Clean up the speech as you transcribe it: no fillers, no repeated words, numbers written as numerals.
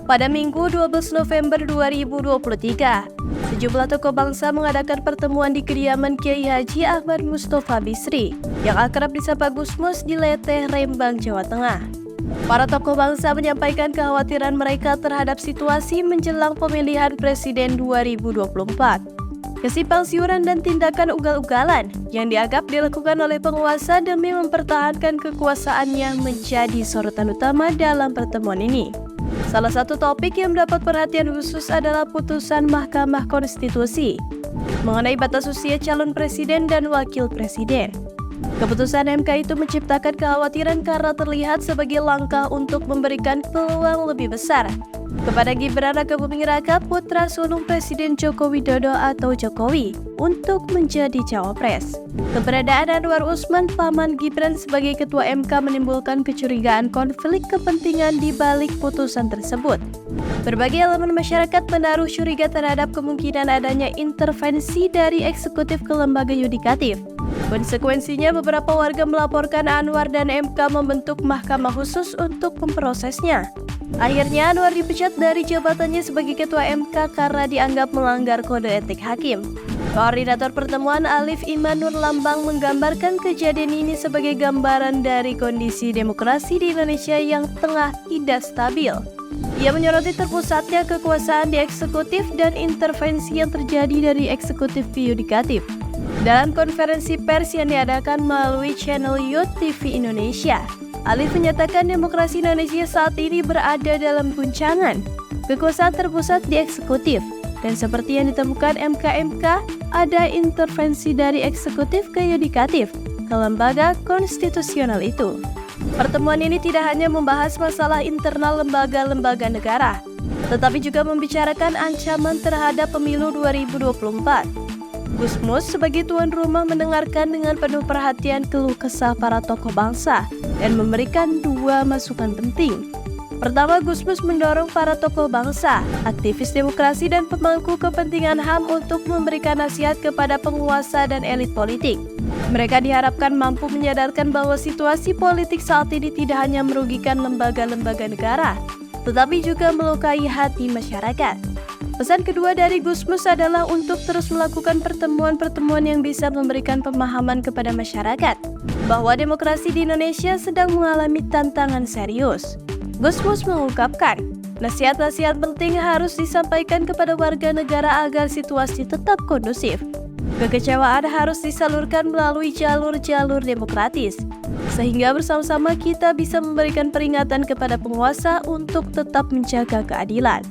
Pada Minggu 12 November 2023, sejumlah tokoh bangsa mengadakan pertemuan di kediaman Kiai Haji Ahmad Mustofa Bisri yang akrab disapa Gusmus di Leteh, Rembang, Jawa Tengah. Para tokoh bangsa menyampaikan kekhawatiran mereka terhadap situasi menjelang pemilihan presiden 2024. Kesimpang siuran dan tindakan ugal-ugalan yang dianggap dilakukan oleh penguasa demi mempertahankan kekuasaannya menjadi sorotan utama dalam pertemuan ini. Salah satu topik yang mendapat perhatian khusus adalah putusan Mahkamah Konstitusi mengenai batas usia calon presiden dan wakil presiden. Keputusan MK itu menciptakan kekhawatiran karena terlihat sebagai langkah untuk memberikan peluang lebih besar kepada Gibran Rakabuming Raka, putra sulung Presiden Joko Widodo atau Jokowi, untuk menjadi cawapres. Keberadaan Anwar Usman, paman Gibran sebagai ketua MK menimbulkan kecurigaan konflik kepentingan di balik putusan tersebut. Berbagai elemen masyarakat menaruh curiga terhadap kemungkinan adanya intervensi dari eksekutif ke lembaga yudikatif. Konsekuensinya, beberapa warga melaporkan Anwar dan MK membentuk mahkamah khusus untuk memprosesnya. Akhirnya Anwar dipecat dari jabatannya sebagai ketua MK karena dianggap melanggar kode etik hakim. Koordinator pertemuan Alif Iman Nur Lambang menggambarkan kejadian ini sebagai gambaran dari kondisi demokrasi di Indonesia yang tengah tidak stabil. Ia menyoroti terpusatnya kekuasaan di eksekutif dan intervensi yang terjadi dari eksekutif ke yudikatif. Dalam konferensi pers yang diadakan melalui channel YouTube TV Indonesia, Alif menyatakan demokrasi Indonesia saat ini berada dalam guncangan. Kekuasaan terpusat di eksekutif, dan seperti yang ditemukan MK-MK, ada intervensi dari eksekutif ke yudikatif, ke lembaga konstitusional itu. Pertemuan ini tidak hanya membahas masalah internal lembaga-lembaga negara, tetapi juga membicarakan ancaman terhadap pemilu 2024. Gusmus sebagai tuan rumah mendengarkan dengan penuh perhatian keluh kesah para tokoh bangsa dan memberikan dua masukan penting. Pertama, Gusmus mendorong para tokoh bangsa, aktivis demokrasi dan pemangku kepentingan HAM untuk memberikan nasihat kepada penguasa dan elit politik. Mereka diharapkan mampu menyadarkan bahwa situasi politik saat ini tidak hanya merugikan lembaga-lembaga negara, tetapi juga melukai hati masyarakat. Pesan kedua dari Gusmus adalah untuk terus melakukan pertemuan-pertemuan yang bisa memberikan pemahaman kepada masyarakat bahwa demokrasi di Indonesia sedang mengalami tantangan serius. Gusmus mengungkapkan, nasihat-nasihat penting harus disampaikan kepada warga negara agar situasi tetap kondusif. Kekecewaan harus disalurkan melalui jalur-jalur demokratis, sehingga bersama-sama kita bisa memberikan peringatan kepada penguasa untuk tetap menjaga keadilan.